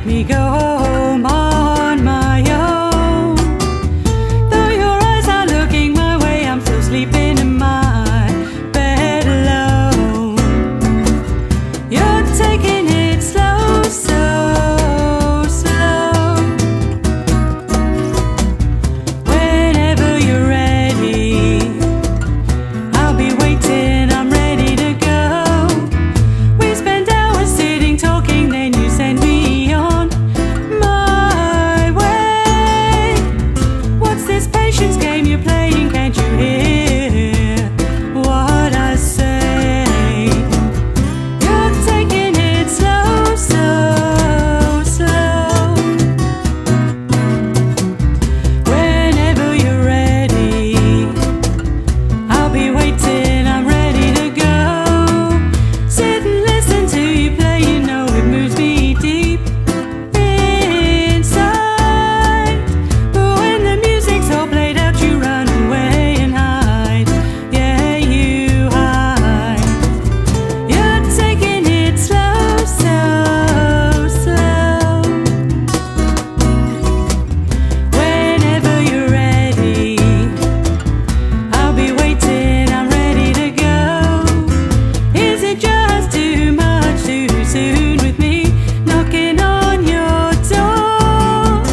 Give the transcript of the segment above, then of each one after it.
me go home on my own. Though your eyes are looking my way, I'm still sleeping in my bed alone. You're taking it slow, so slow. Whenever you're ready, I'll be waiting, I'm ready to go. We spent hours sitting talking, then you send me on my way. What's this patience game you're playing? Can't you hear what I say? You're taking it slow, so slow. Whenever you're ready, I'll be waiting, I'm ready to go. Sit and listen to you play, you know it moves me deep inside. But when the music's all played out, you run away and hide. Yeah, you hide. You're taking it slow, so slow. Whenever you're ready, I'll be waiting, I'm ready to go. Is it just too much too soon with me knocking on your door?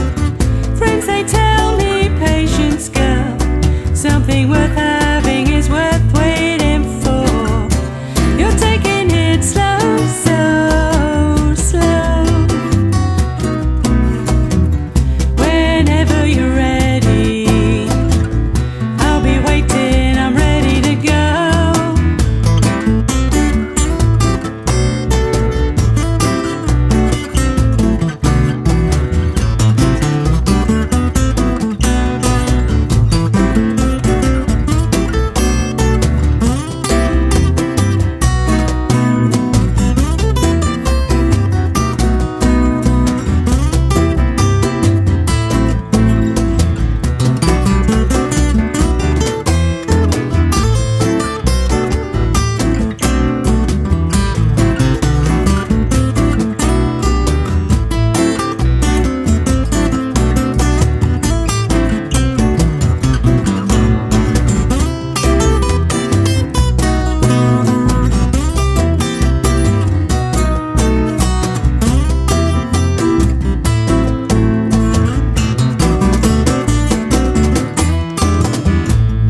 Friends, they tell me, patience, girl, something worth having is worth waiting for. You're taking it slow, so slow. Whenever you're ready, I'll be waiting, I'm ready to go.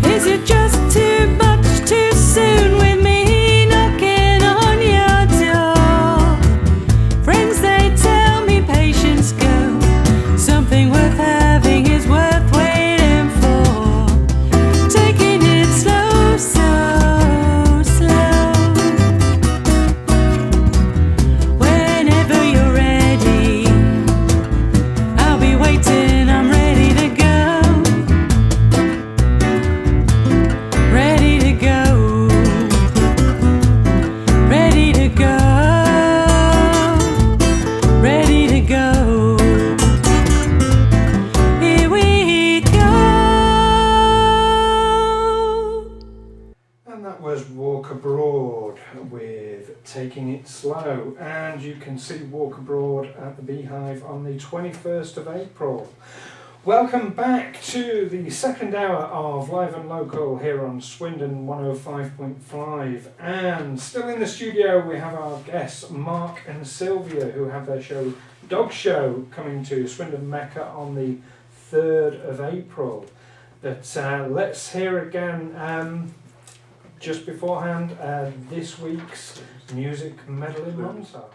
Is it just too much too soon with me knocking on your door? Friends, they tell me, patience, girl, something worth having is worth waiting for. Taking it slow, so slow. Whenever you're ready, I'll be waiting, I'm ready to go. Ready to go. Ready to go. Ready to go. Here we go. And that was Walk Abroad with Taking It Slow. And you can see Walk Abroad at the Beehive on the 21st of April. Welcome back to the second hour of Live and Local here on Swindon 105.5. And still in the studio we have our guests Mark and Sylvia, who have their show Dog Show coming to Swindon Mecca on the 3rd of April. But let's hear again just beforehand this week's music medley montage.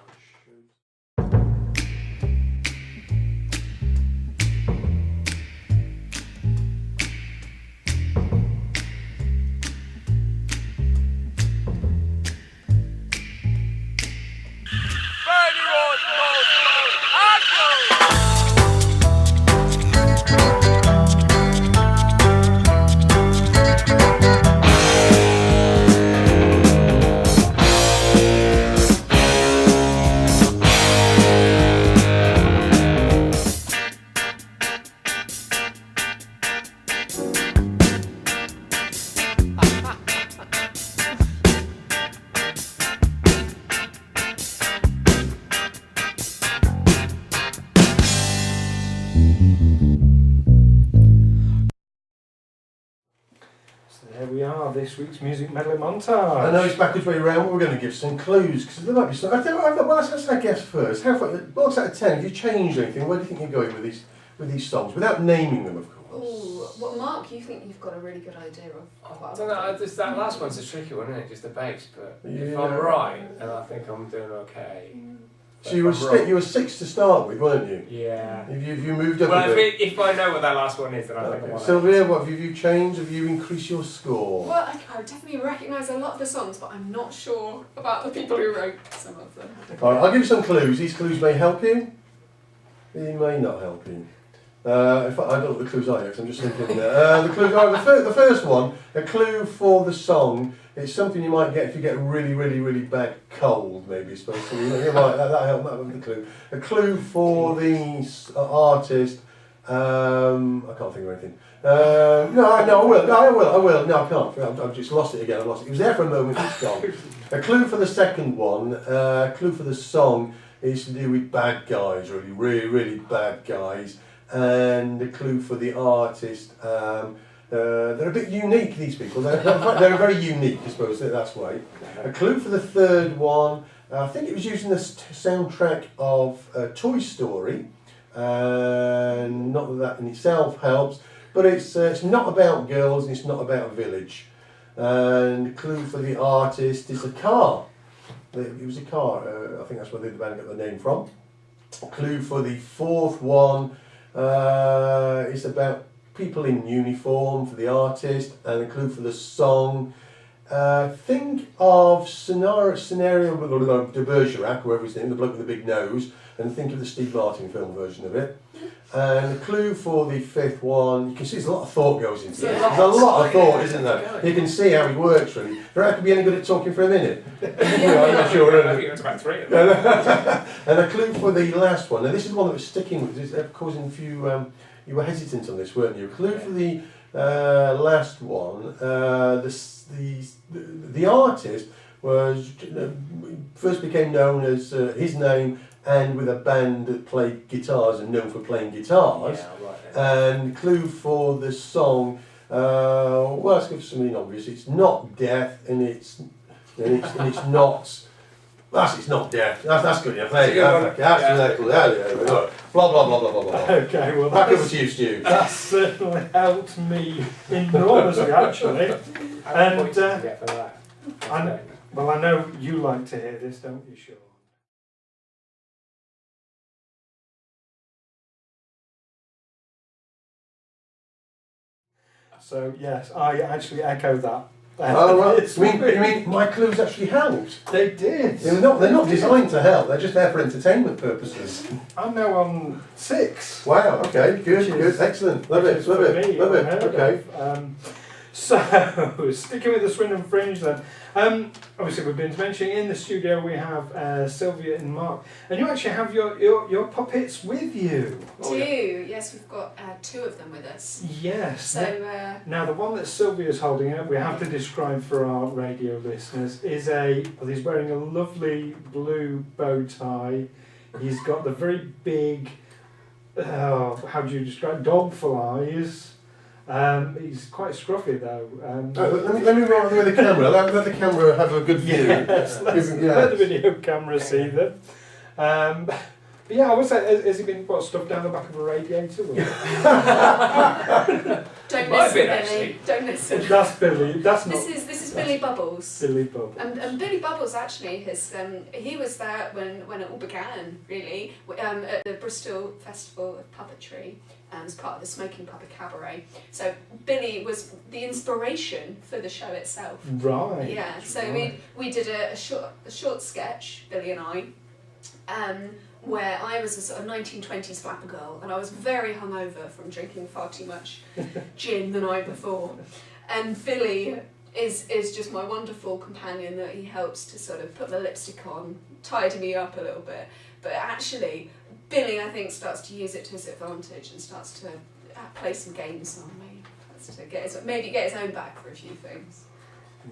this week's music medley montage. I know it's backwards way around, but we're going to give some clues because there might be some. Let's guess first. How far? Box out of 10. Have you changed anything? Where do you think you're going with these songs, without naming them, of course? Oh, well, Mark, you think you've got a really good idea of? I don't know. That last one's a tricky one, isn't it? Just the bass. But if Yeah. I'm right, then I think I'm doing okay. So you were 6 to start with, weren't you? Yeah. Have you moved up Well, a bit? if I know what that last one is, then I think I'm on it. Sylvia, what have you changed? Have you increased your score? Well, I definitely recognise a lot of the songs, but I'm not sure about the people who wrote some of them. All right, I'll give you some clues. These clues may help you. They may not help you. In fact, I don't know what the clues are yet, 'cause I'm just thinking. The clues are the first one. A clue for the song. It's something you might get if you get a really, really, really bad cold. Maybe supposed to. You might that help. That would be the clue. A clue for the artist. I can't think of anything. No, I will. No, I can't. I've just lost it again. I've lost it. It was there for a moment. It's gone. A clue for the second one. A clue for the song is to do with bad guys. Really, really, really bad guys. And the clue for the artist, they're a bit unique, these people. They're very unique, I suppose, that's why. A clue for the third one, I think it was using the soundtrack of Toy Story, and not that in itself helps, but it's not about girls and it's not about a village. And the clue for the artist is a car. It was a car, I think that's where the band got the name from. A clue for the fourth one, it's about people in uniform for the artist, and a clue for the song. Think of scenario de Bergerac, whoever his name, the bloke with the big nose, and think of the Steve Martin film version of it. And the clue for the fifth one, you can see there's a lot of thought goes into it. There's a lot of thought, isn't there? You can see how he works really. Do you reckon I could be any good at talking for a minute? I'm not sure. I think it's about 3 of them. And a clue for the last one, and this is one that was sticking with, it's causing a few, you were hesitant on this, weren't you? A clue for the last one, the artist was, first became known as his name and with a band that played guitars and known for playing guitars. Yeah, right. And clue for the song, well, let's go for something obvious. It's not death, and it's not. It's not death. That's good enough. There you go. Blah blah blah blah blah blah. Okay, well, Back over to you, Stu. that's certainly helped me enormously, actually. How many points did you get for that? I know you like to hear this, don't you, Sean? So yes, I actually echo that. Oh right. You mean my clues actually helped? They did. They're not designed to help. They're just there for entertainment purposes. I'm now on 6. Wow. Okay. Good. Excellent. Love it. Okay. So, sticking with the Swindon Fringe then, obviously we've been mentioning in the studio we have Sylvia and Mark, and you actually have your puppets with you. Yes, we've got 2 of them with us. Yes. So, now the one that Sylvia's holding up, we have to describe for our radio listeners, is he's wearing a lovely blue bow tie. He's got the very big, how do you describe, dogful eyes. He's quite scruffy though. Let me roll with the camera. Let the camera have a good view. Yes, let the video camera see them. But yeah, I would say, has he been stuffed down the back of a radiator? don't Might have been, listen, Billy. actually. Don't listen. That's Billy. That's not. This is Billy Bubbles. Billy Bubbles. And Billy Bubbles actually has he was there when it all began really at the Bristol Festival of Puppetry as part of the Smoking Puppet Cabaret. So Billy was the inspiration for the show itself. Right. Yeah. So we did a short sketch, Billy and I, where I was a sort of 1920s flapper girl, and I was very hungover from drinking far too much gin the night before. And Billy is just my wonderful companion that he helps to sort of put the lipstick on, tidy me up a little bit. But actually, Billy, I think, starts to use it to his advantage and starts to play some games on me. To get his own back for a few things.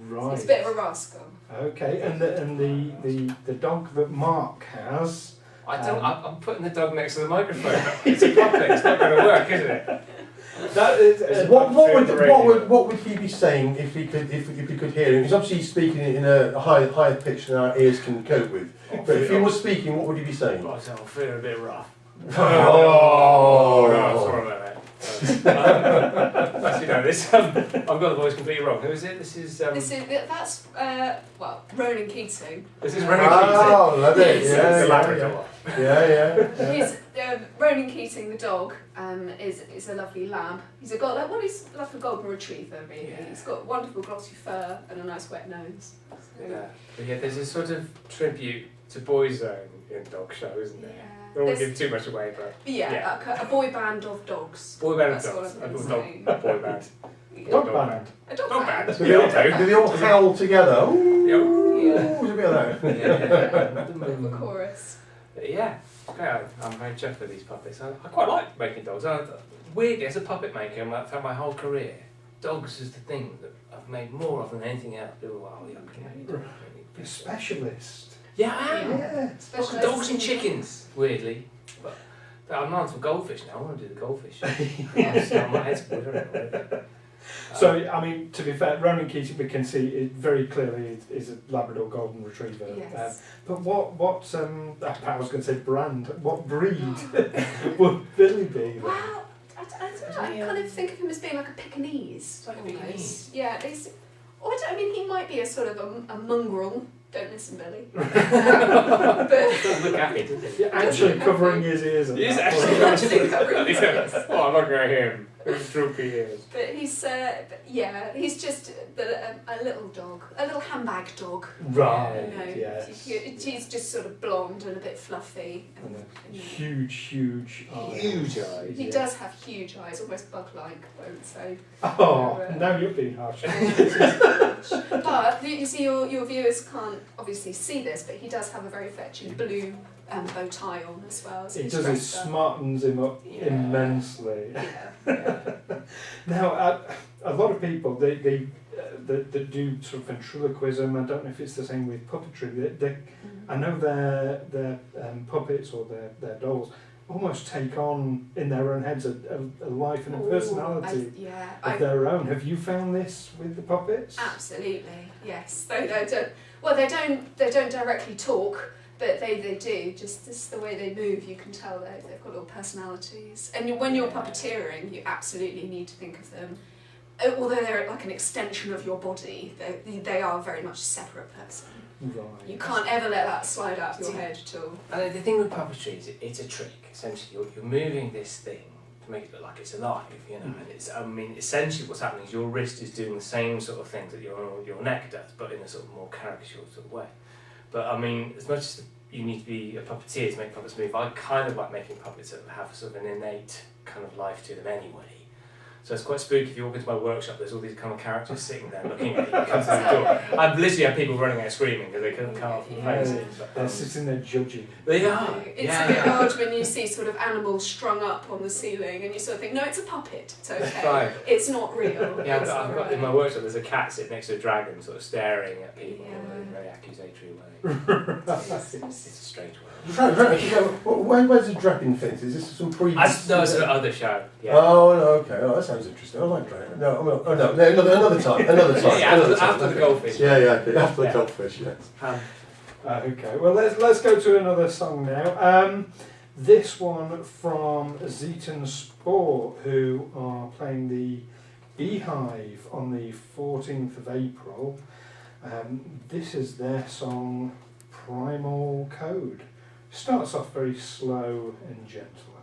Right. So he's a bit of a rascal. Okay, and the dog that Mark has. I'm putting the dog next to the microphone. It's a puppet. It's not going to work, is it? That is, What would he be saying if he could hear him? Because obviously he's speaking in a higher pitch than our ears can cope with. But if he was speaking, what would he be saying? I'm feeling a bit rough. Oh, No, sorry about that. Actually, no, this I've got the voice completely wrong. Who is it? That's Ronan Keating. This is Ronan Oh, love it. Keating. The Yeah, Labrador. yeah. He's Ronan Keating, the dog, is a lovely lab. He's like a golden retriever, really. Yeah. He's got wonderful glossy fur and a nice wet nose. Yeah. But yeah, there's a sort of tribute to Boys Zone in Dog Show, isn't there? Yeah. I don't want to give too much away, but Yeah, like a boy band of dogs. boy band of That's what dogs. I'm A gonna dog say. boy band. Dog band. A dog Dog band. band. Do they all howl together? Ooh, Yeah. there's a bit of that. Bit of a chorus. Yeah, it's great. I'm very chuffed with these puppets. I quite like making dogs. Weirdly, as a puppet maker, throughout my whole career, dogs is the thing that I've made more of than anything else. People are like, You're a specialist. yeah, I am. Yeah. Especially Dogs and chickens, weirdly. But I'm on some goldfish now. I want to do the goldfish. My head's full, I don't know. So, I mean, to be fair, Ronan Keating, we can see it very clearly is a Labrador Golden Retriever. Yes. But what I was going to say brand, what breed would Billy be then? Well, I don't know. I kind of think of him as being like a Pekingese. Like a almost. Pekingese. Yeah, I mean, he might be a sort of a mongrel. Don't listen, Billy. But Doesn't look happy, does it? You're actually covering his ears. He is that actually point. actually covering his ears. Oh, look at him. His droopy ears. But he's just a little dog, a little handbag dog. Right, You know, yes. he's just sort of blonde and a bit fluffy. And a huge eyes. Huge eyes. He does have huge eyes, almost bug-like, I would say. Oh, now you're being harsh. But you see, your viewers can't obviously see this, but he does have a very fetching blue bow tie on as well. So It he's does, it dressed up. smartens him up Yeah. immensely. Yeah. Now, a lot of people, they do sort of ventriloquism. I don't know if it's the same with puppetry. I know their puppets or their dolls almost take on in their own heads a life and a personality of their own. Have you found this with the puppets? Absolutely, yes. They don't directly talk, but they do. Just the way they move, you can tell they've got little personalities. And when you're puppeteering, you absolutely need to think of them. Although they're like an extension of your body, they are very much a separate person. Right. You can't ever let that slide out of your head at all. And the thing with puppetry is it's a trick. Essentially, you're moving this thing to make it look like it's alive, you know. And essentially what's happening is your wrist is doing the same sort of things that your neck does, but in a sort of more caricature sort of way. But as much as you need to be a puppeteer to make puppets move, I kind of like making puppets that have sort of an innate kind of life to them anyway. So it's quite spooky if you walk into my workshop, there's all these kind of characters sitting there looking at you, come to the door. I've literally had people running out screaming because they couldn't come off the faces. They're sitting there judging. They are. It's a bit odd when you see sort of animals strung up on the ceiling and you sort of think, no, it's a puppet, it's okay. That's right. It's not real. Yeah, It's I've got in my workshop there's a cat sitting next to a dragon sort of staring at people in a very accusatory way. It's a strange world. Where's the dragon fit? Is this some previous? No, it's another show. Yeah. Oh, no, okay. Oh, that sounds interesting. I like dragon. No, another time. Yeah, after the goldfish. Yeah, okay. After the goldfish, yes. Okay, well let's go to another song now. This one from Zeaton Sport, who are playing the Beehive on the 14th of April. This is their song Primal Code. Starts off very slow and gentle.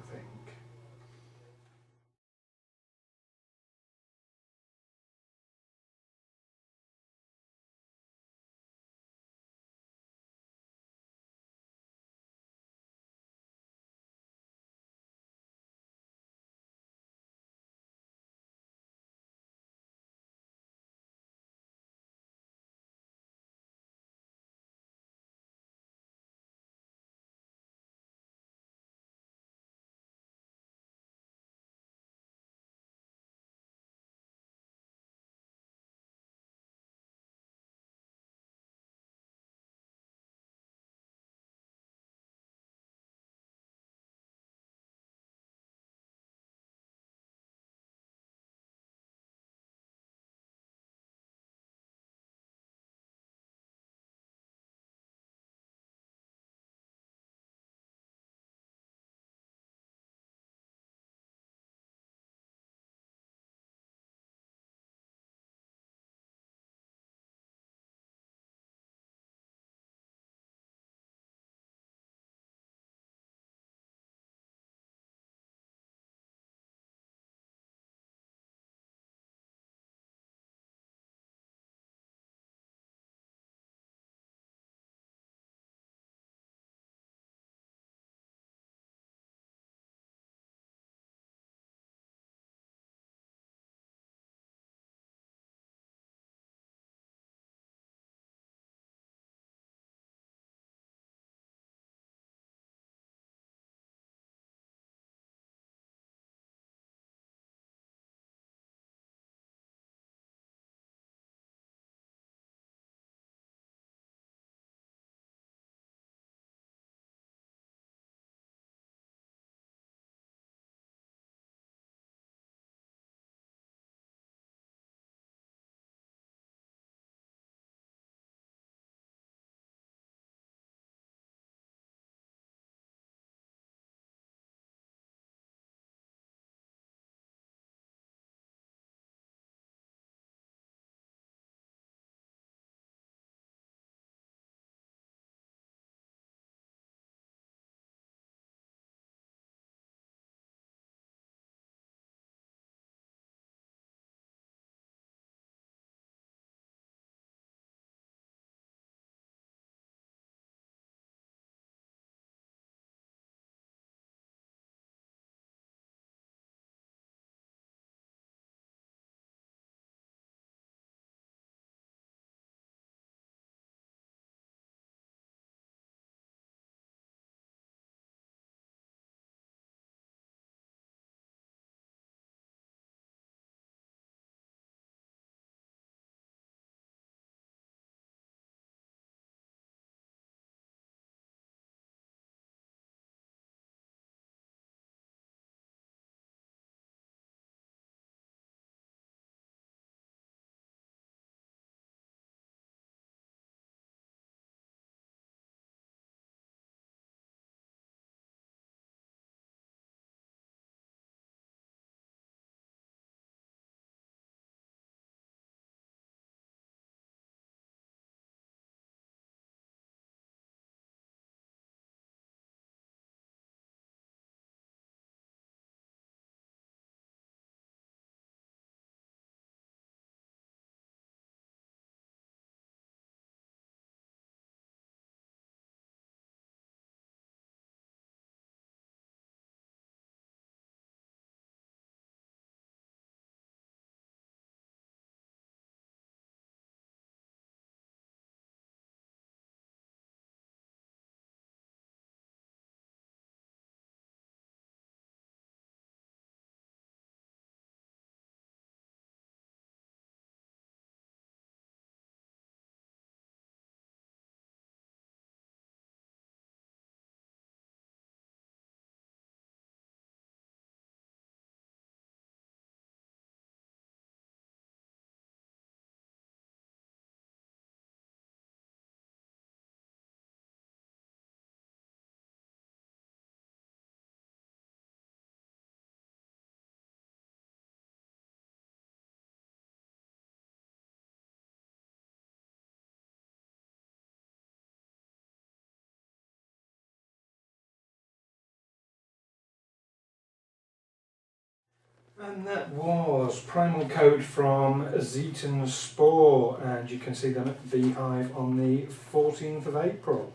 And that was Primal Code from Zeaton Spore, and you can see them at the Beehive on the 14th of April.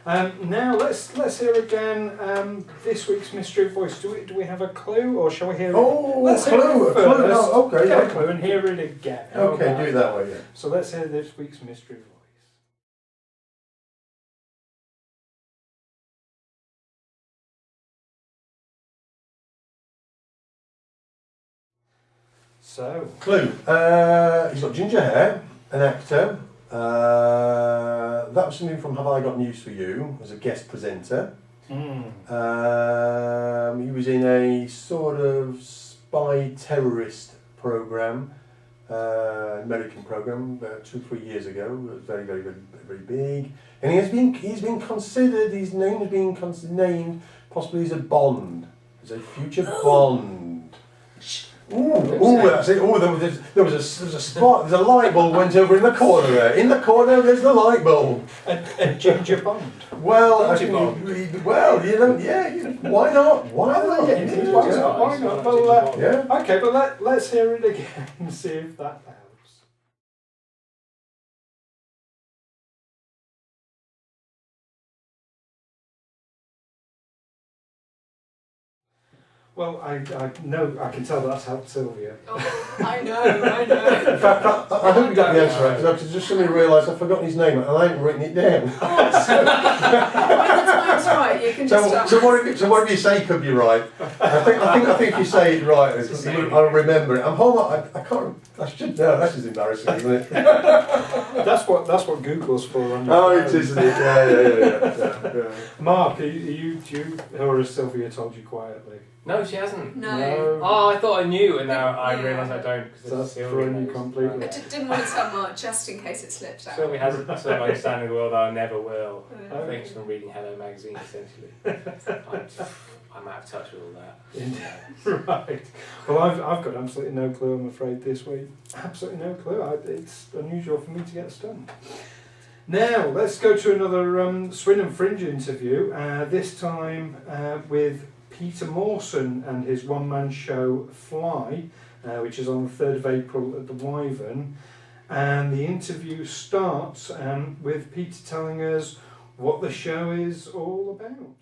Now let's hear again this week's mystery voice. Do we have a clue, or shall we hear? Let's hear clue, it first. no, okay, Get a yeah. clue and hear it again. How Okay, about do it that? that way, yeah. So let's hear this week's mystery voice. So, Clue. He's got ginger hair, an actor. That was something from Have I Got News For You as a guest presenter. He was in a sort of spy terrorist program, American program, about 2-3 years ago. It was very, very, very, very big. And he's been considered. His name has been named possibly as a Bond, as a future Bond. That's it. There was a spot. There's a light bulb went over in the corner there. In the corner, there's the light bulb. a ginger Bond. Well, I Ginger think Bond. Why not? Why not? Why not? Well, Yeah. okay, but let's hear it again and see if that helps. Well, I know, I can tell that's helped Sylvia. Oh, I know. In fact, I hope you got the answer right, because I just suddenly realised I've forgotten his name and I ain't written it down. When the time's right, you can just... So what if you say could be right? I think if you say it right, I'll remember it. I can't. I should know. That's just embarrassing, isn't it? That's what Google's for. On your Oh, phone. it is, isn't it? Yeah. Mark, are you or has Sylvia told you quietly? No, she hasn't. No. Oh, I thought I knew, and now I Yeah. realise I don't. So that's throwing you completely. I didn't want to tell Mark just in case it slipped out. Sylvia has a sort of understanding of the world I never will. Oh. Thanks from reading Hello magazine, essentially. I'm out of touch with all that. Right. Well, I've got absolutely no clue, I'm afraid, this week. Absolutely no clue. It's unusual for me to get stumped. Now, let's go to another Swindon Fringe interview, this time with Peter Mawson and his one-man show Fly, which is on the 3rd of April at the Wyvern. And the interview starts with Peter telling us what the show is all about.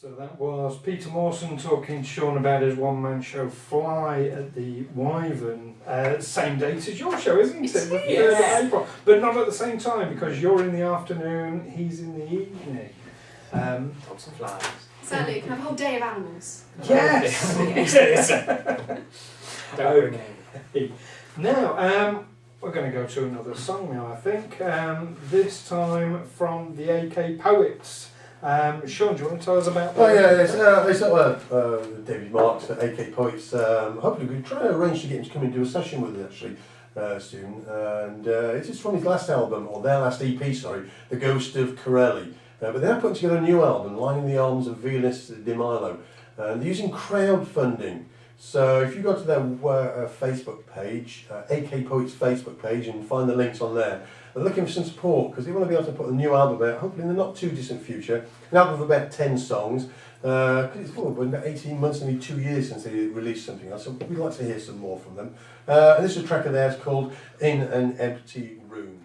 So that was Peter Mawson talking to Sean about his one-man show Fly at the Wyvern. Same date as your show, isn't it? The 3rd of April. But not at the same time because you're in the afternoon, he's in the evening. Lots of flies. Certainly, you can have a whole day of animals. Yes! Don't bring it. Now, we're going to go to another song now, I think. This time from the AK Poets. Sean, do you want to tell us about that? Oh yeah, it's David Marks at AK Poets. Hopefully we're trying to arrange to get him to come and do a session with us actually soon. And it is from his last album, or their last EP, sorry, The Ghost of Corelli. But they're putting together a new album, Lining the Arms of Venus de Milo. And they're using crowdfunding. So if you go to their Facebook page, AK Poets Facebook page, and find the links on there, they're looking for some support because they want to be able to put a new album out, hopefully in the not too distant future. An album of about 10 songs. Because it's been about 18 months, nearly 2 years since they released something else. So we'd like to hear some more from them. And this is a track of theirs called In an Empty Room.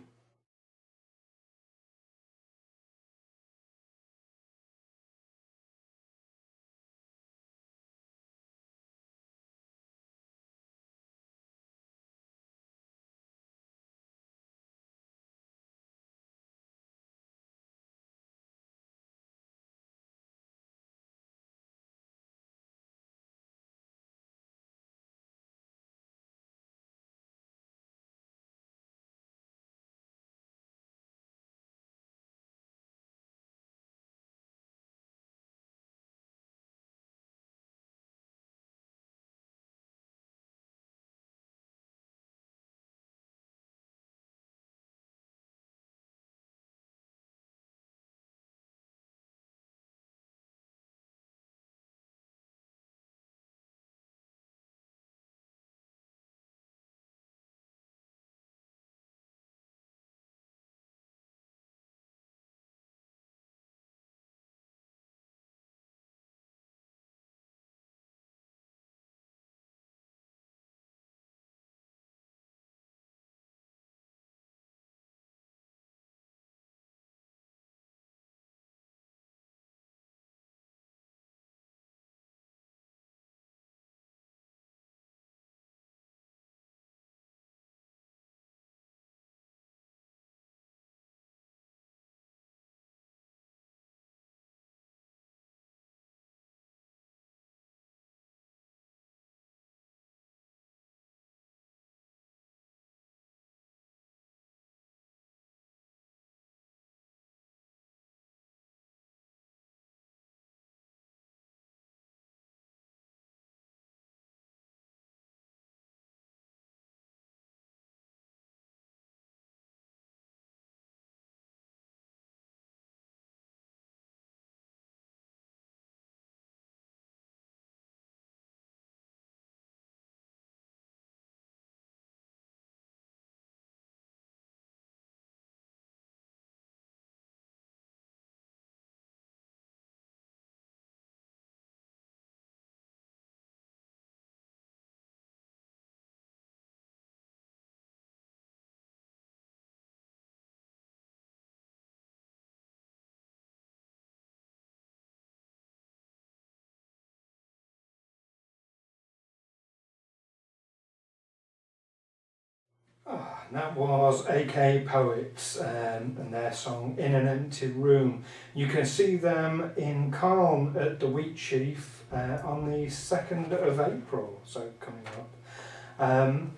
That was AK Poets and their song In an Empty Room. You can see them in Calne at the Wheat Sheaf on the 2nd of April, so coming up.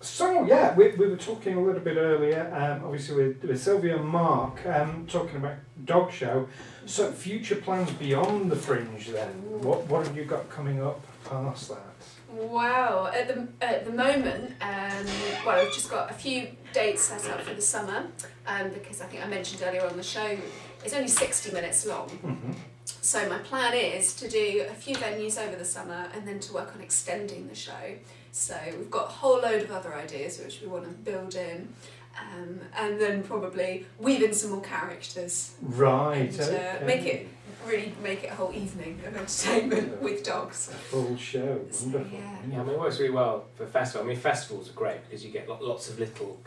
So yeah, we were talking a little bit earlier, obviously with Sylvia and Mark, talking about Dog Show. So future plans beyond the Fringe then? What have you got coming up past that? Wow, at the moment, well, I've just got a few dates set up for the summer, because I think I mentioned earlier on the show, it's only 60 minutes long. Mm-hmm. So my plan is to do a few venues over the summer and then to work on extending the show. So we've got a whole load of other ideas which we want to build in, and then probably weave in some more characters. Right, And, okay. make it really make it a whole evening of entertainment with dogs. A full show, So, wonderful. yeah. Yeah, I mean, it works really well for festival. I mean, festivals are great because you get lots of little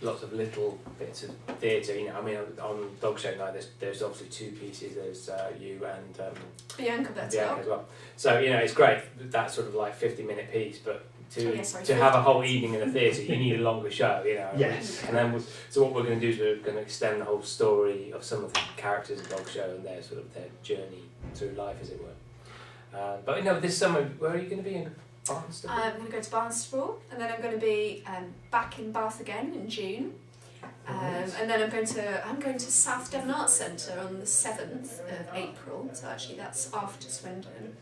little bits of theatre. You know, I mean, on dog show night, there's obviously two pieces. There's you and Bianca Bianca as well. So you know, it's great that sort of like 50-minute piece, but to Oh, yeah, sorry, to have a 50 whole minutes. evening in a theatre, you need a longer show. You know. Yes. And then so what we're going to do is we're going to extend the whole story of some of the characters of dog show and their sort of their journey through life, as it were. But you know, this summer, where are you going to be in Barnstable? I'm going to go to Barnstable, and then I'm going to be back in Bath again in June. And then I'm going to South Devon Arts Centre on the 7th of April. So actually, that's after Swindon.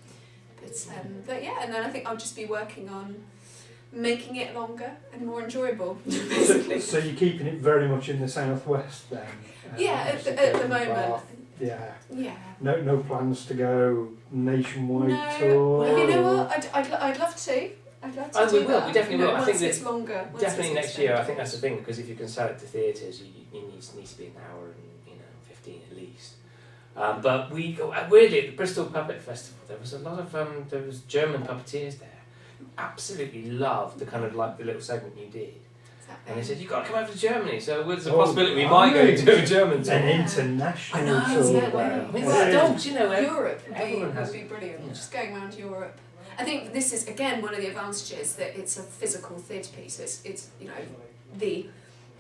But yeah, and then I think I'll just be working on making it longer and more enjoyable, basically. So you're keeping it very much in the southwest then? Yeah, at the moment. Bath. Yeah. Yeah. No plans to go nationwide No, tour? well, you know what? I'd love to. I'd love to Oh, do we will. that. We definitely You know, will. I think once it's that longer. once Definitely it's next year. I extended. think that's the thing, because if you can sell it to theatres, you needs to be an hour and 15 at least. But we weirdly at the Bristol Puppet Festival there was a lot of there was German puppeteers there who absolutely loved the kind of like the little segment you did, and they said you've got to come over to Germany. So there's a possibility we might go to a German tour. An international I know, tour. yeah, there. I mean, like dogs, you know. Europe everyone has would be brilliant. yeah. Just going around Europe. I think this is again one of the advantages that it's a physical theatre piece. It's you know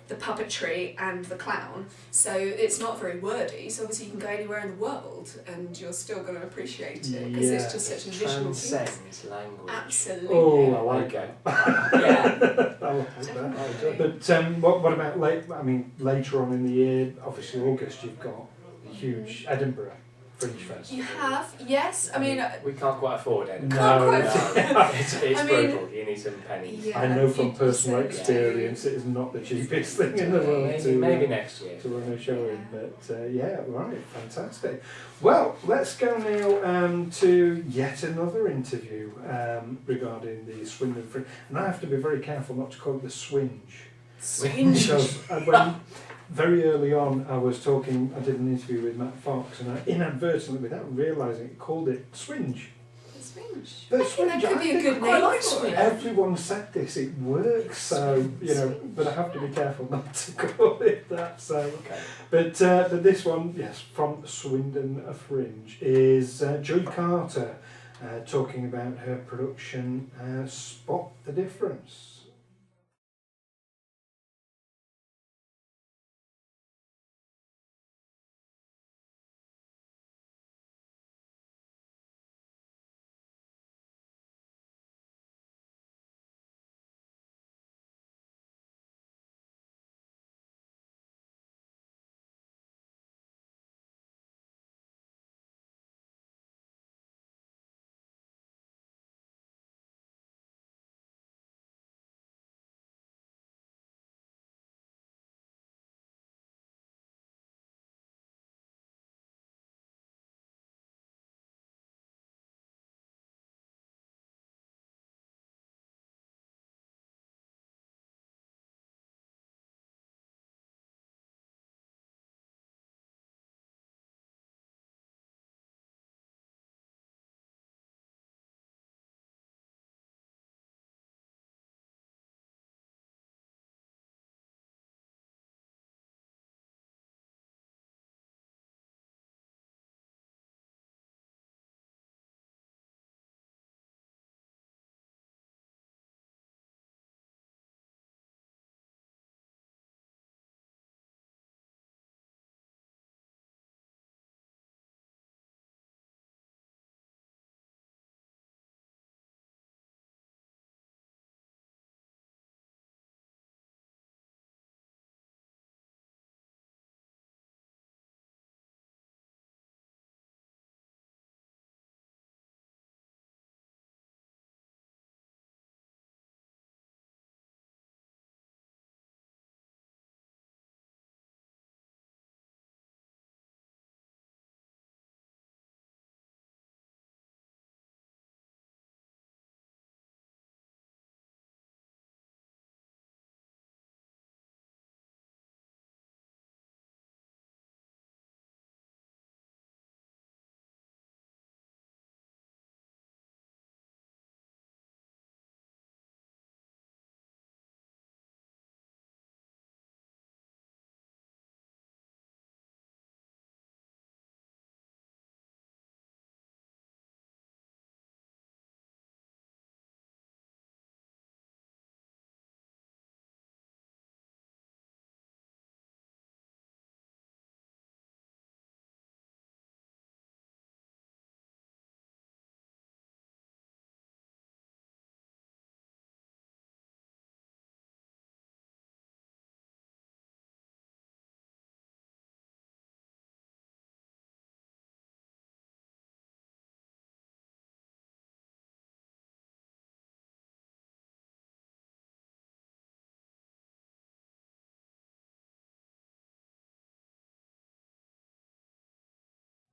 the puppetry and the clown, so it's not very wordy. So obviously you can go anywhere in the world and you're still going to appreciate it because it's just such a visual piece. Transcends language. Absolutely. Oh, I like Okay. Yeah. I like that. Definitely. But what about later on in the year? Obviously August you've got the huge Edinburgh Fringe Festival. You have, yes. I mean, we can't quite afford it. No. Can't quite it's I mean, brutal. You need some pennies. yeah, I know from you personal certainly do. experience it is not the cheapest thing in the world Maybe next year. to run a show in, but yeah, right, fantastic. Well, let's go now to yet another interview regarding the Swindon Fringe, and I have to be very careful not to call it the Swinge. Swinge. Because when very early on I did an interview with Matt Fox, and I inadvertently, without realising, called it Swinge. Swinge. But I think that could be a I good think I name like for Swinge. it. Everyone said this, it works, so, you know, but I have to be careful not to call it that, so. Okay. But this one, yes, from Swindon Fringe, is Joy Carter talking about her production Spot the Difference.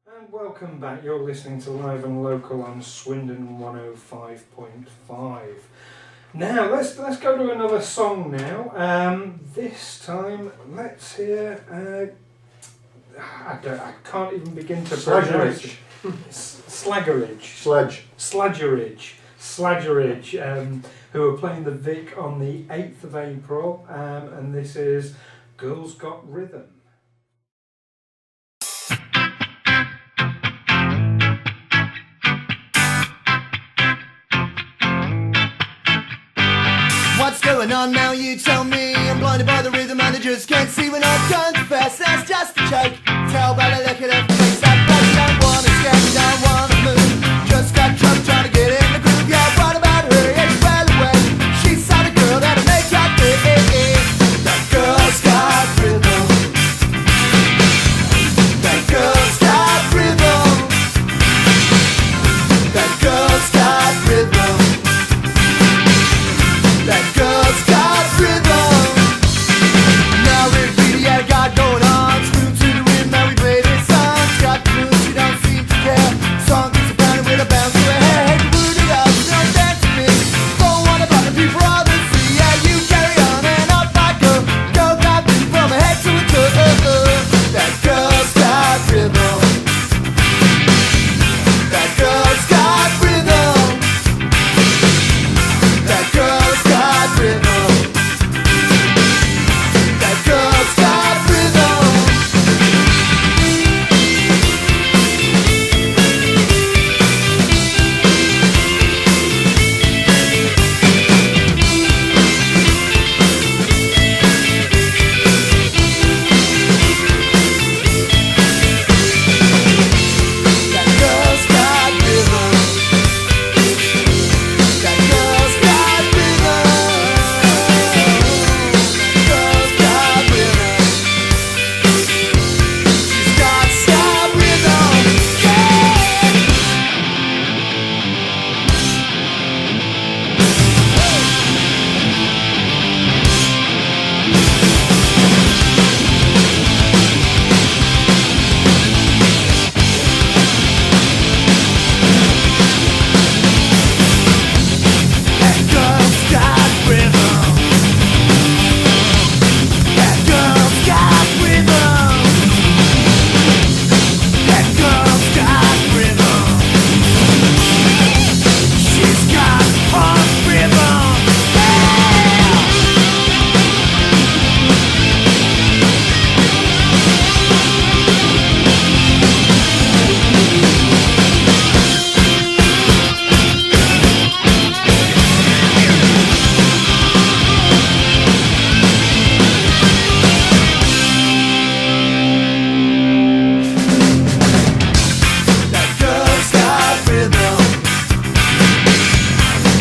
And welcome back. You're listening to Live and Local on Swindon 105.5. Now let's go to another song now. This time let's hear. I can't even begin to pronounce it. Slaggerage, who are playing the Vic on the 8th of April, and this is Girls Got Rhythm. What's going on now, you tell me? I'm blinded by the rhythm and I just can't see when I confess. That's just a joke. Tell by the look at her face that bloke don't wanna sketch, don't wanna move. Just got drunk trying to get in the groove. Yeah, what about her? It's well away. She's not a girl that'll make you feel. That girl's got rhythm. That girl's got rhythm. That girl's got rhythm. That girl's got rhythm. Now we're really got going on. Screw to the rhythm, now we play this song. She got the moves, she don't seem to care. Song keeps a pounding with a bounce to her head. Woot it up, don't dance with me. Don't wanna bother people all the see. Yeah, you carry on and up I go. Go clapping from her head to her toe. That girl's got rhythm. That girl's got rhythm. That girl's got rhythm. That girl's got rhythm. That girl's got rhythm. That girl's got rhythm. That girl's got rhythm. She's got some rhythm. That girl's got rhythm. That girl's got rhythm. That girl's got rhythm. She's got funk rhythm. That girl's got rhythm.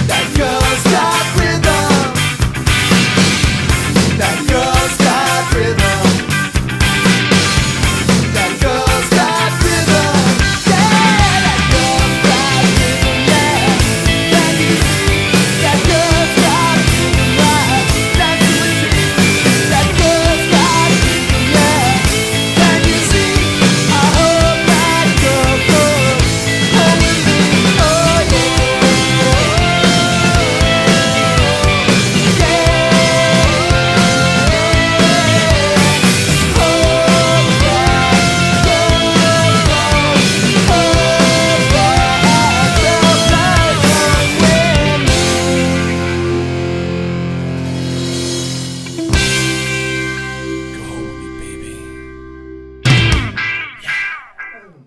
That girl's got rhythm. That girl's got rhythm. That girl's got rhythm. Yeah, that girl's got rhythm. Yeah, can you see? That girl's got rhythm. Right, that's what it is. That girl's got rhythm. Yeah, can you see? I hope that girl goes home with me. Oh yeah,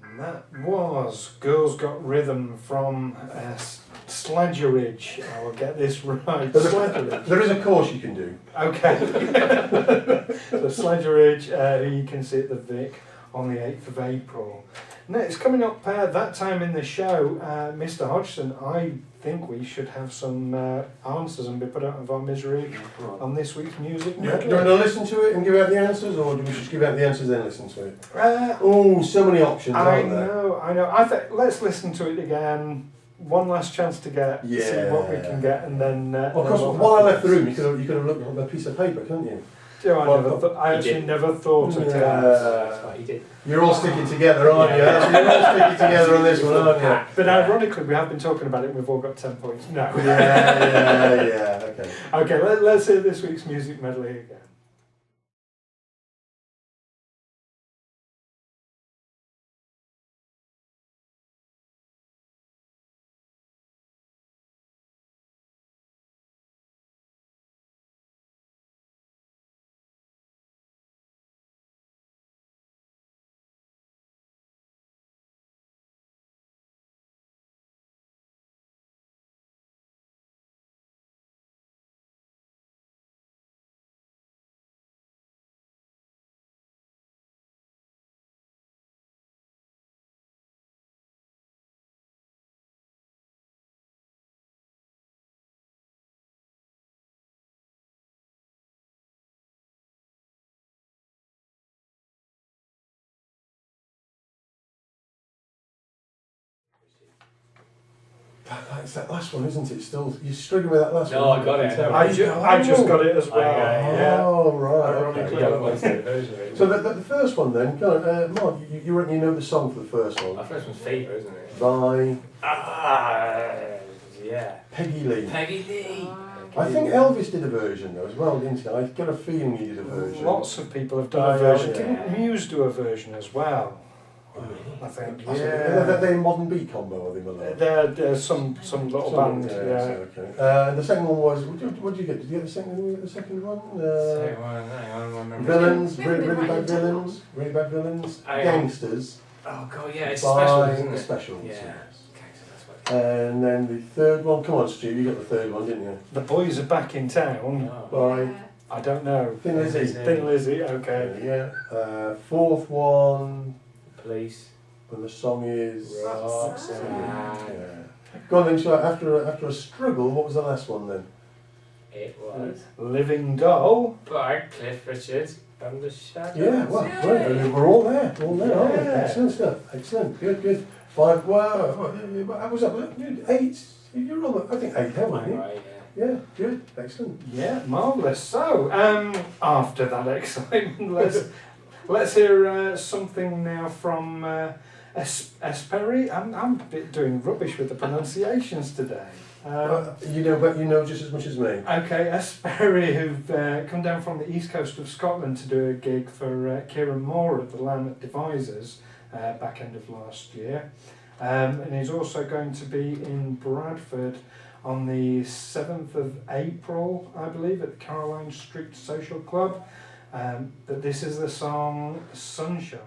And that was Girls Got Rhythm from Slaggerage. I will get this right. Slaggerage. There is a course you can do. Okay. So Slaggerage, who you can see at the Vic on the 8th of April. Next, coming up that time in the show, Mr. Hodgson, I think we should have some answers and be put out of our misery on this week's music. Do you want to listen to it and give out the answers, or do we just give out the answers then listen to it? Uh, Oh, so many options, I aren't there? know. I think let's listen to it again. One last chance to see what we can get, and then. Of course, while I left the room, you could have looked on a piece of paper, couldn't you? Do you know, Well, I actually did. never thought of Yeah. that. That's right, you did. You're all sticking together, aren't you? Yeah. You're all sticking together on this one, aren't you? But ironically, we have been talking about it and we've all got 10 points. No. Yeah, okay. Okay, let's hear this week's music medley again. It's that last one, isn't it? Still, you're struggling with that last No, one. I got it. I just got it as well. Yeah. Oh, right. Ironically, Okay. Yeah, what's the version of it? So the first one then, go on, Mark, you reckon you know the song for the first Our one? first one's Fever, isn't it? By Yeah. Peggy Lee. Peggy Lee. I think Elvis did a version though as well, didn't he? I get a feeling he did a version. Lots of people have done a Oh, version. yeah. Didn't Muse do a version as well? I think. They're modern beat combo, I think. There's some little band. Yeah. Okay. The second one was. What did you get? Did you get the second one? Say one, hang on, I remember. Villains, We haven't been really bad writing down. villains, really bad villains, Oh, yeah. gangsters. Oh god, yeah, it's by special, isn't the it? Specials. Yeah. yes. Okay, so that's what And then the third one. Come on, Stu, you got the third one, didn't you? The Boys Are Back in Town. Oh. By Yeah. I don't know. Thin Lizzy. Thin Lizzy. Okay. Yeah. Fourth one, Police. and the song is. Roxanne. Yeah. Go on then. So after a struggle, what was the last one then? It was Living Doll. by Cliff Richard and the Shadows. Yeah, well, Yay. great. I mean, we're all there, aren't we? Yeah. Excellent stuff. Excellent. Good. 5. Wow. I was up 8. You're on. I think 8, haven't you? Right, Yeah. Good. Excellent. Yeah, marvellous. So, after that excitement, let's hear something now from Esperi. I'm a bit doing rubbish with the pronunciations today. But you know just as much as me. Okay, Esperi, who've come down from the east coast of Scotland to do a gig for Kieran Moore at the Lamb Devisers back end of last year. And he's also going to be in Bradford on the 7th of April, I believe, at the Caroline Street Social Club. But this is the song Sunshine.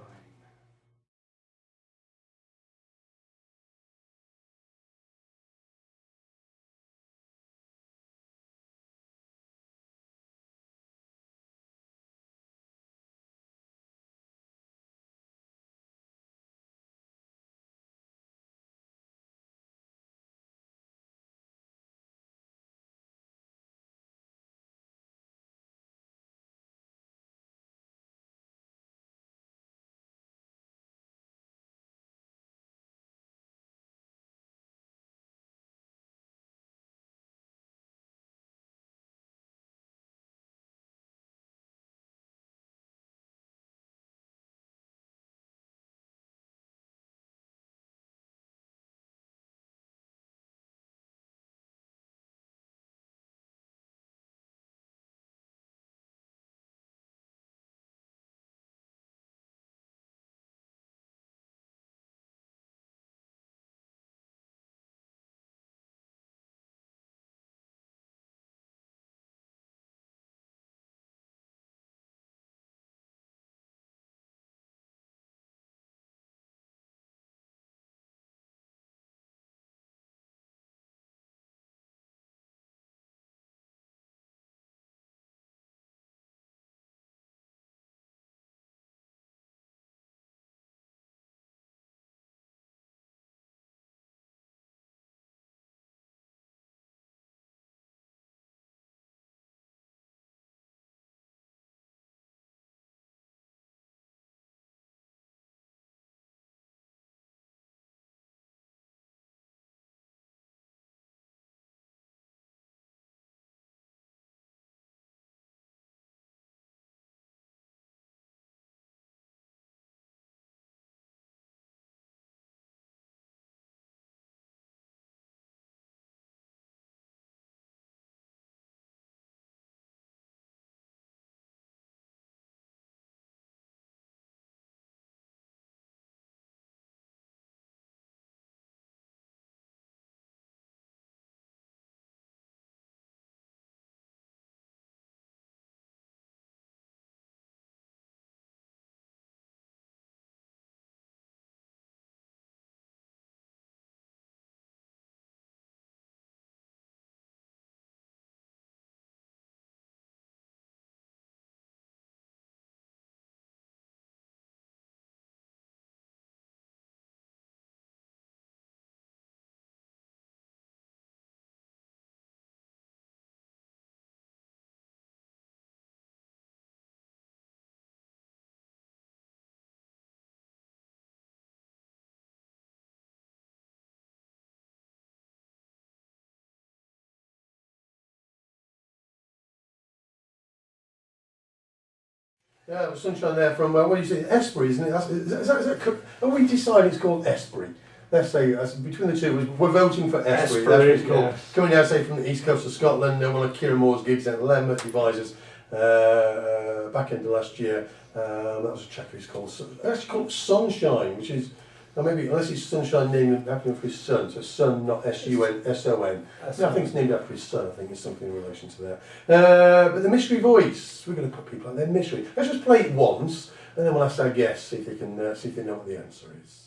Yeah, the sunshine there from, what do you say, Esprit, isn't it? Have we decided it's called Esprit? Let's say, between the two, we're voting for Esprit. That's what it's called. Yeah. Coming down, say, from the east coast of Scotland, one of Kieran Moore's gigs at Lambeth Devisers back end of last year. That was a track it's called, actually called Sunshine, which is, maybe, unless it's Sunshine named after his son, so Sun, not S-U-N, S-O-N. I think it's named after his son, I think it's something in relation to that. But the mystery voice, we're going to put people on their mystery. Let's just play it once, and then we'll ask our guests, see if they can, see if they know what the answer is.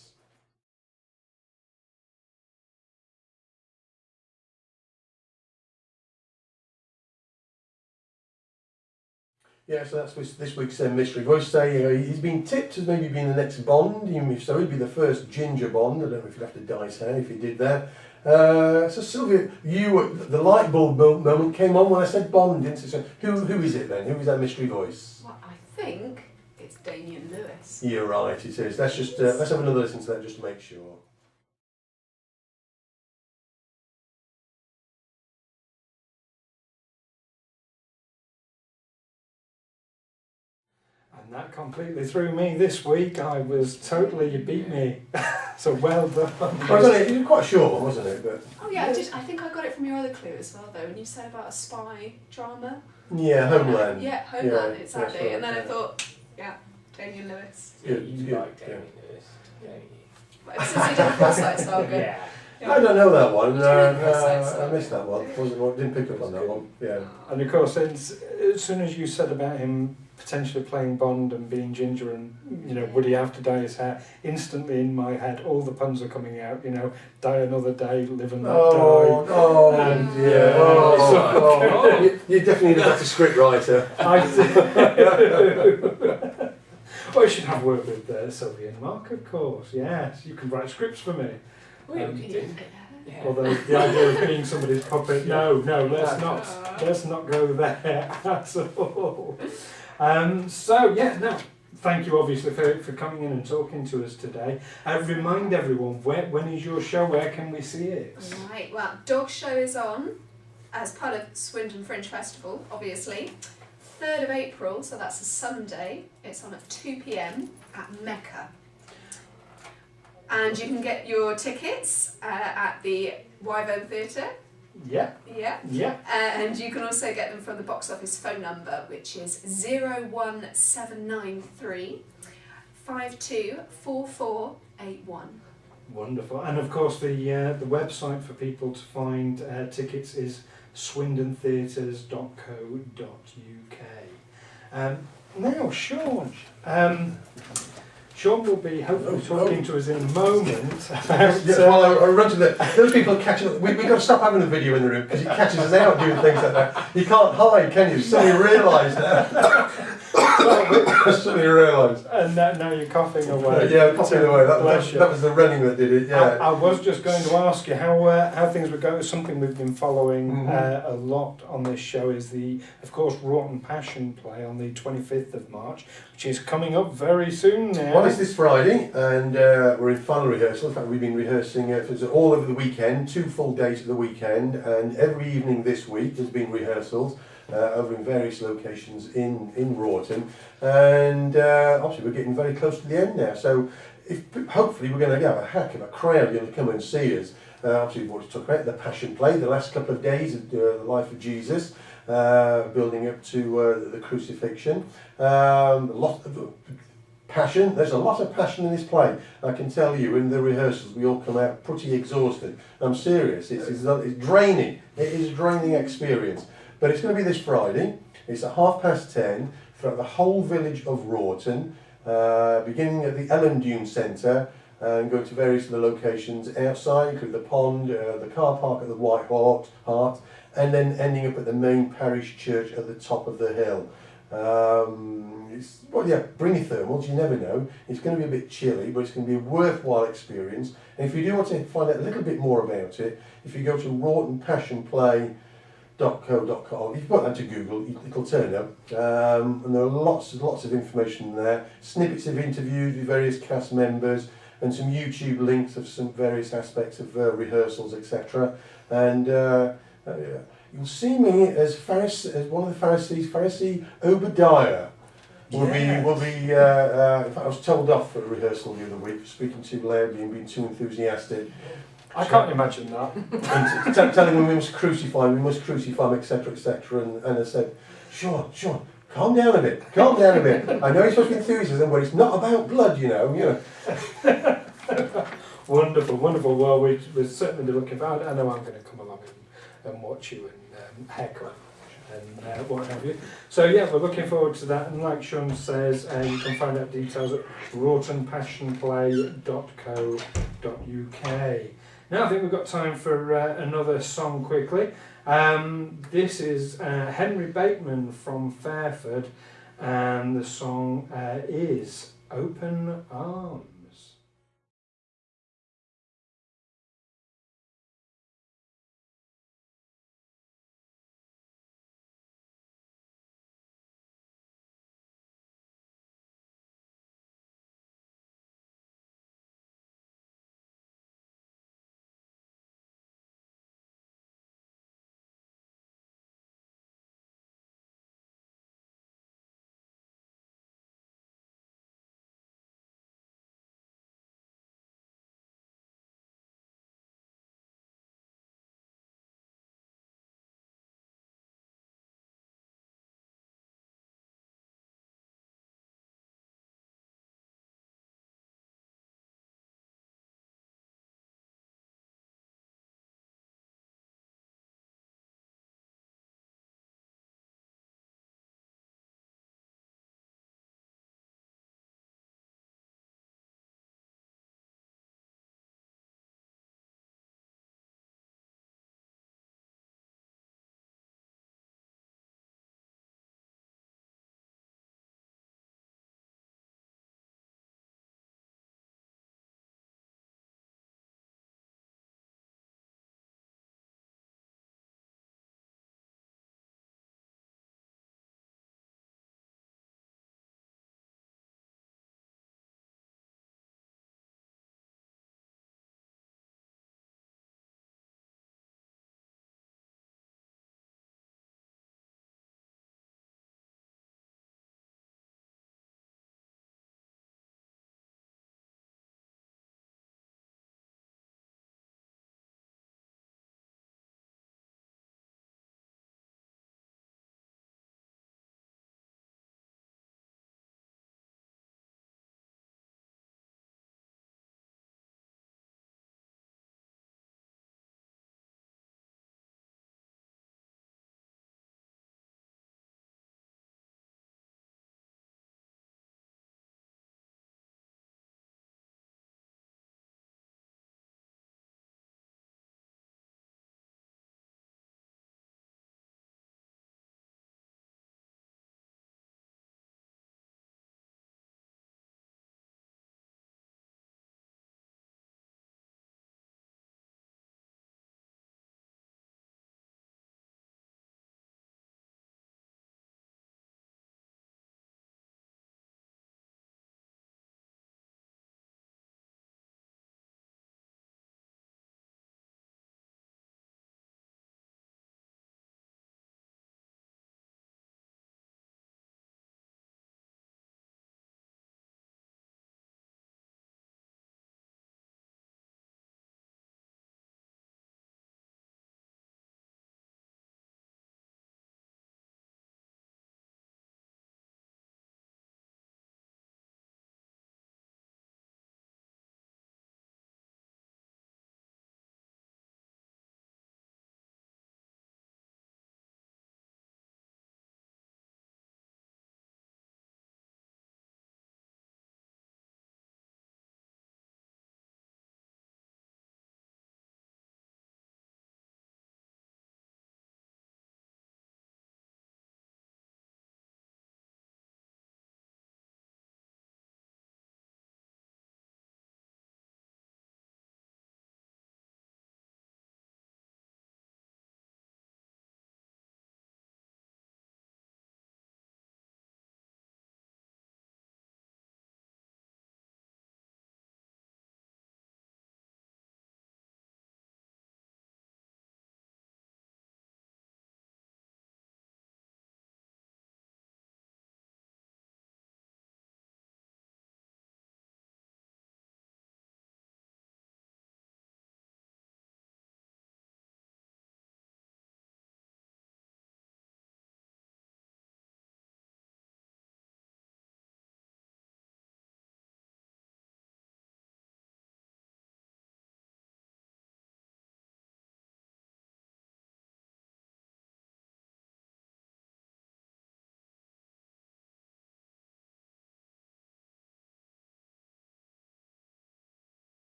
Yeah, so that's this week's mystery voice. He's been tipped as maybe being the next Bond, if so he'd be the first ginger Bond. I don't know if you'd have to dye his hair if he did that. So Sylvia, the light bulb moment came on when I said Bond, didn't it? So who is it then? Who is that mystery voice? Well, I think it's Damien Lewis. You're right, it is. Let's just let's have another listen to that just to make sure. And that completely threw me this week. I was totally, you beat me. So well done. It was quite a short one, wasn't it? But Oh yeah, I think I got it from your other clue as well though, when you said about a spy drama. yeah, Homeland. Yeah, Homeland, Yeah, exactly. that's right, And then I yeah. thought, yeah, Damien Lewis. You Good, like yeah. Damien Lewis, don't you? But ever since he did the Forsyth Saga. Yeah. I don't know that one. You didn't know that, I missed that one. Didn't pick up on that one. Yeah. And of course, as soon as you said about him potentially playing Bond and being ginger and, would he have to dye his hair, instantly in my head, all the puns are coming out, die another day, live and not die. And, yeah. Oh, You definitely need a better script writer. Well, I should have worked with Sylvia and Mark, of course, yes. You can write scripts for me. Yeah. Although the idea of being somebody's puppet, no, let's not go there at all. Thank you obviously for coming in and talking to us today. Remind everyone, when is your show? Where can we see it? Right, well, Dog Show is on as part of Swindon Fringe Festival, obviously. 3rd of April, so that's a Sunday. It's on at 2 p.m. at Mecca. And you can get your tickets at the Wyvern Theatre. Yeah. Yeah. And you can also get them from the box office phone number, which is 01793 524481. Wonderful. And of course, the website for people to find tickets is swindontheatres.co.uk. Now, Sean. Sean will be hopefully talking to us in a moment. While I run to those people are catching up. We've got to stop having the video in the room because it catches us out doing things like that. You can't hide, can you? Suddenly realise that. Suddenly realise. And now you're coughing away. Yeah, coughing away. That was the running that did it. Yeah. I was just going to ask you how things were going. Something we've been following a lot on this show is of course, Wroughton Passion play on the 25th of March, which is coming up very soon now. Well, it's this Friday, and we're in final rehearsal. In fact, we've been rehearsing all over the weekend, 2 full days of the weekend, and every evening this week there's been rehearsals over in various locations in Wroughton, and obviously we're getting very close to the end now. So, hopefully we're going to have a heck of a crowd going to come and see us. Obviously, we've already talked about the Passion Play, the last couple of days of the life of Jesus, building up to the crucifixion. A lot of passion. There's a lot of passion in this play. I can tell you, in the rehearsals, we all come out pretty exhausted. I'm serious. It's draining. It is a draining experience. But it's going to be this Friday. It's at 10:30 throughout the whole village of Wroughton, beginning at the Ellen Dune Centre and going to various other locations outside, including the pond, the car park at the White Hart, and then ending up at the main parish church at the top of the hill. Bring your thermals, you never know. It's going to be a bit chilly, but it's going to be a worthwhile experience. And if you do want to find out a little bit more about it, if you go to wroughtonpassionplay.co.uk, if you put that to Google, it'll turn up. And there are lots of information there, snippets of interviews with various cast members, and some YouTube links of some various aspects of rehearsals, etc. And you'll see me as one of the Pharisees, Pharisee Obadiah. We'll Yes. be. In fact, I was told off for a rehearsal the other week for speaking too loudly and being too enthusiastic. I can't imagine that. And telling them we must crucify him, etc., etc. And I said, Sean, calm down a bit, I know you're supposed to be enthusiasm, but it's not about blood, you know. Wonderful, wonderful. Well, we'll certainly be looking forward. I know I'm going to come along and watch you and heckle and what have you. So yeah, we're looking forward to that. And like Sean says, you can find out details at broughtonpassionplay.co.uk. Now I think we've got time for another song quickly. This is Henry Bateman from Fairford, and the song is Open Arms.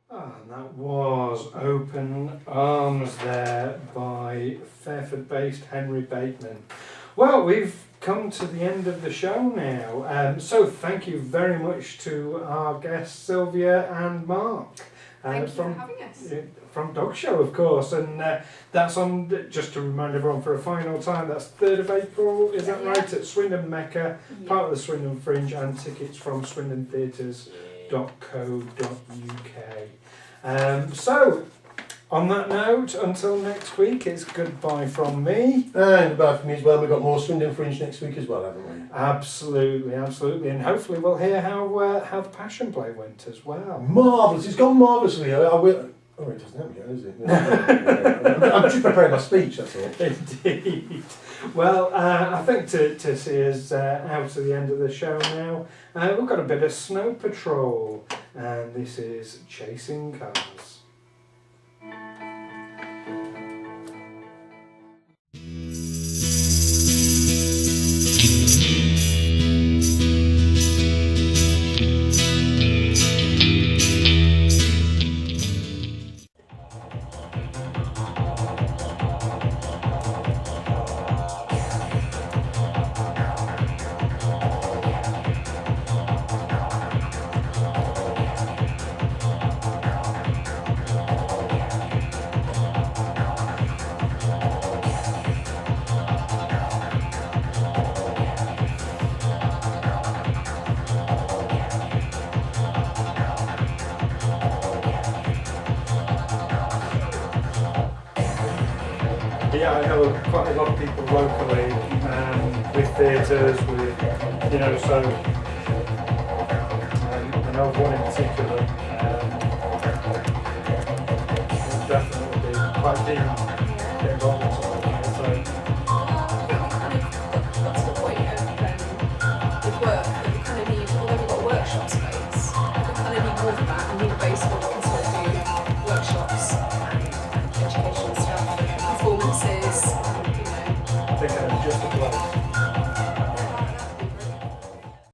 And that was Open Arms there by Fairford-based Henry Bateman. Well, we've come to the end of the show now. So thank you very much to our guests Sylvia and Mark. Thank you for having us. From Dog Show, of course, and that's on, just to remind everyone for a final time, that's 3rd of April, is that right, at Swindon Mecca, part of the Swindon Fringe, and tickets from swindontheatres.co.uk. So, on that note, until next week, it's goodbye from me. And goodbye from me as well. We've got more Swindon Fringe next week as well, haven't we? Absolutely, absolutely, and hopefully we'll hear how the Passion Play went as well. Marvellous, it's gone marvellously. I will. Oh, it doesn't have yet, is it? I'm just preparing my speech, that's all. Indeed. Well, I think to see us out to the end of the show now, we've got a bit of Snow Patrol, and this is Chasing Cars. Yeah, I know quite a lot of people locally, with theatres, with, so I know one in particular, will definitely be quite keen to get involved in something like that. I think we've kind of got to the point of with work that we kind of need, although we've got a workshop space, we kind of need more of that. We need a basement